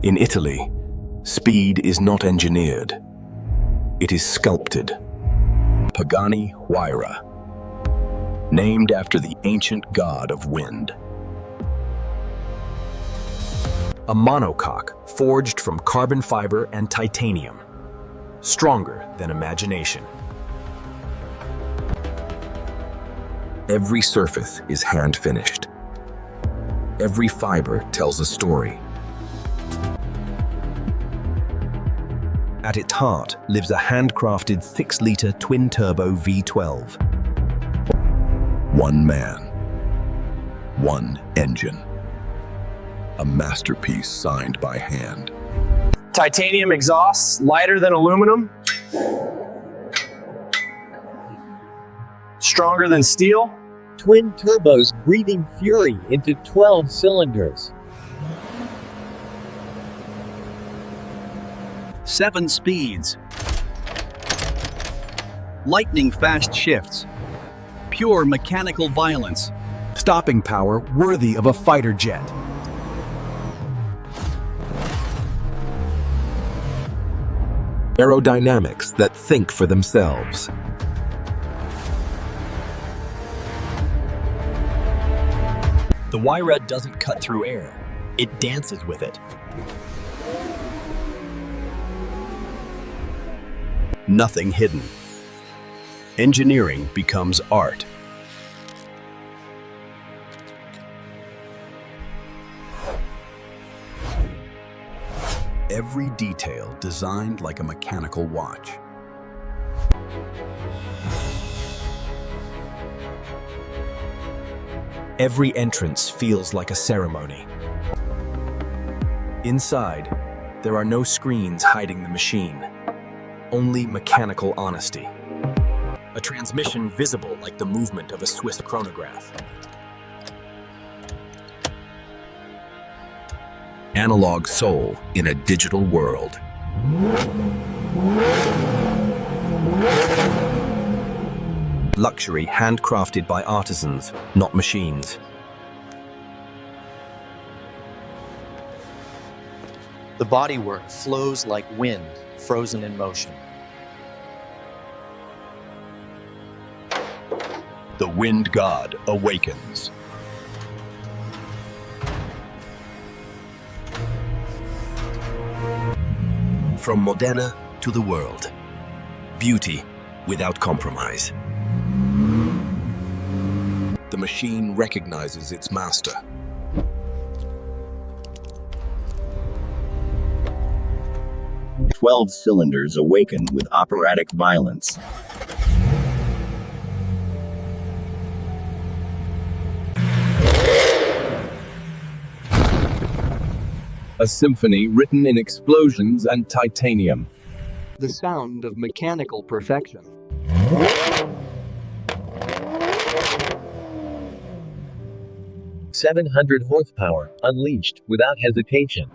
In Italy, speed is not engineered. It is sculpted. Pagani Huayra, named after the ancient god of wind. A monocoque forged from carbon fiber and titanium, stronger than imagination. Every surface is hand-finished. Every fiber tells a story. At its heart lives a handcrafted 6-liter Twin-Turbo V12. One man, one engine. A masterpiece signed by hand. Titanium exhausts, lighter than aluminum. Stronger than steel. Twin turbos breathing fury into 12 cylinders. 7 speeds. Lightning-fast shifts. Pure mechanical violence. Stopping power worthy of a fighter jet. Aerodynamics that think for themselves. The Huayra doesn't cut through air, it dances with it. Nothing hidden. Engineering becomes art. Every detail designed like a mechanical watch. Every entrance feels like a ceremony. Inside, there are no screens hiding the machine, only mechanical honesty. A transmission visible like the movement of a Swiss chronograph. Analog soul in a digital world. Luxury handcrafted by artisans, not machines. The bodywork flows like wind, frozen in motion. The wind god awakens. From Modena to the world. Beauty without compromise. The machine recognizes its master. "12 cylinders awaken with operatic violence." A symphony written in explosions and titanium. The sound of mechanical perfection. "700 horsepower, unleashed without hesitation."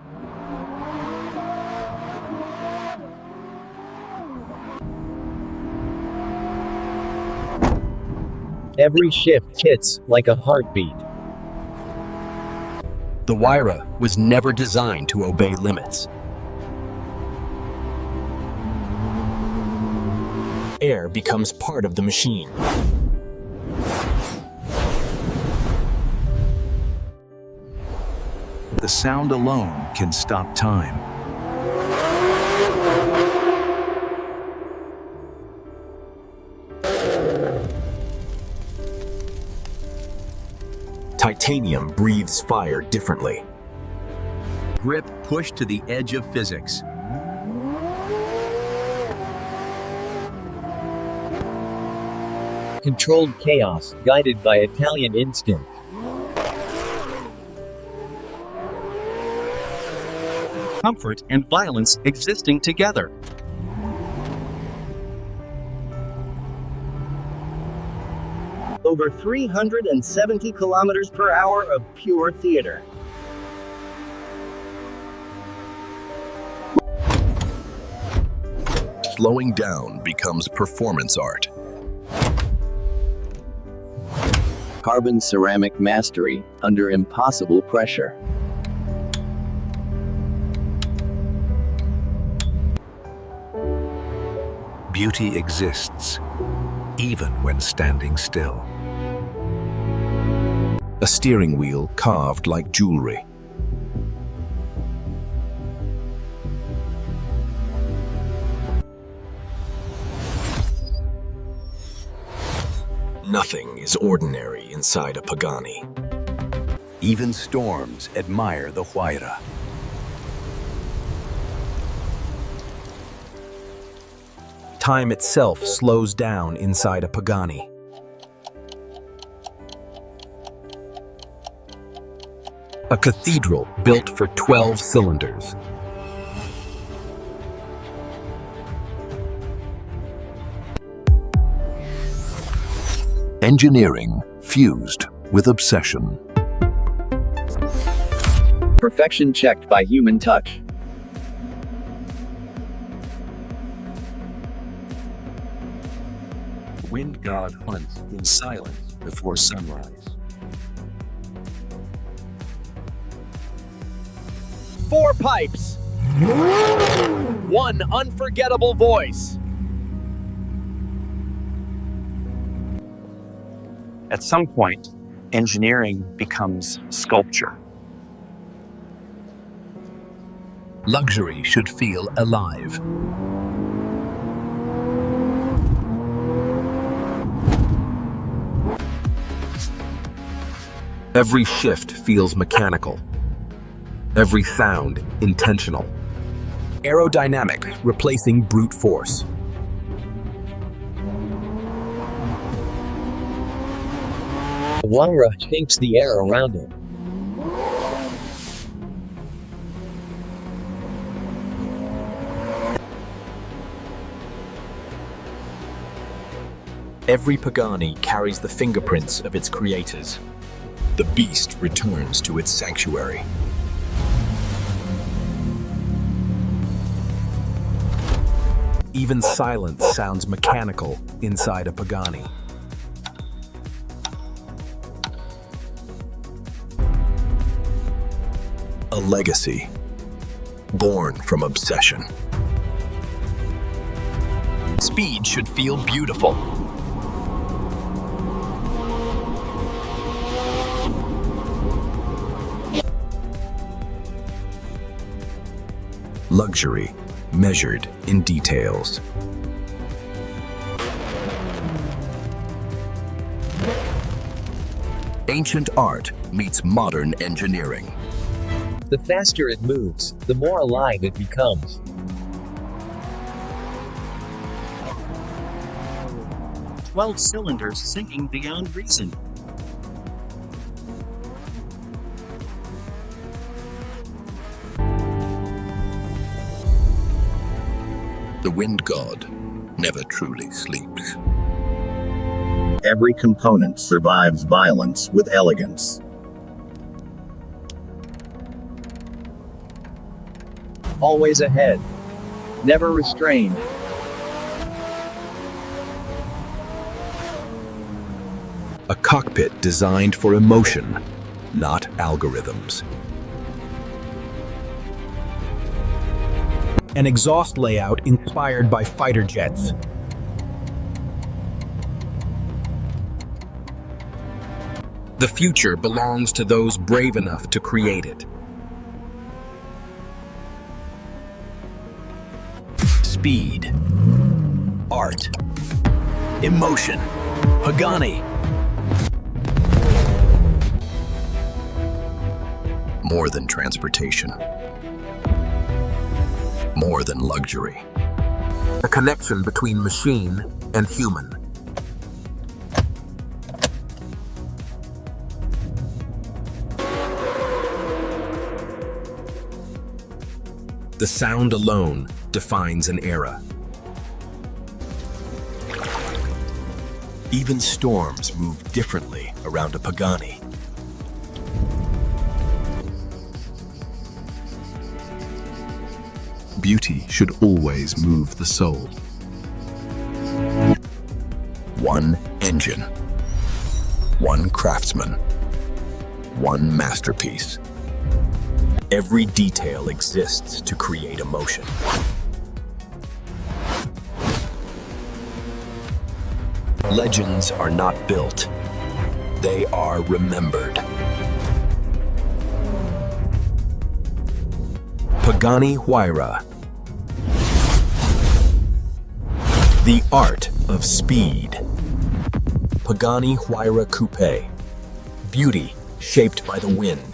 Every shift hits like a heartbeat. The Huayra was never designed to obey limits. Air becomes part of the machine. The sound alone can stop time. Titanium breathes fire differently. Grip pushed to the edge of physics. Controlled chaos, guided by Italian instinct. Comfort and violence existing together. Over 370 kilometers per hour of pure theater. Slowing down becomes performance art. Carbon ceramic mastery under impossible pressure. Beauty exists, even when standing still. A steering wheel carved like jewelry. Nothing is ordinary inside a Pagani. Even storms admire the Huayra. Time itself slows down inside a Pagani. A cathedral built for 12 cylinders. Engineering fused with obsession. Perfection checked by human touch. Wind god hunts in silence before sunrise. 4 pipes. 1 unforgettable voice. At some point, engineering becomes sculpture. Luxury should feel alive. Every shift feels mechanical. Every sound intentional. Aerodynamics replacing brute force. Huayra shapes the air around it. Every Pagani carries the fingerprints of its creators. The beast returns to its sanctuary. Even silence sounds mechanical inside a Pagani. A legacy born from obsession. Speed should feel beautiful. Luxury measured in details. Ancient art meets modern engineering. The faster it moves, the more alive it becomes. "12 cylinders singing beyond reason." The wind god never truly sleeps. Every component survives violence with elegance. Always ahead. Never restrained. A cockpit designed for emotion, not algorithms. An exhaust layout inspired by fighter jets. The future belongs to those brave enough to create it. Speed. Art. Emotion. Pagani. More than transportation. More than luxury. A connection between machine and human. The sound alone defines an era. Even storms move differently around a Pagani. Beauty should always move the soul. One engine. One craftsman. One masterpiece. Every detail exists to create emotion. Legends are not built. They are remembered. Pagani Huayra. The art of speed. Pagani Huayra Coupe. Beauty shaped by the wind.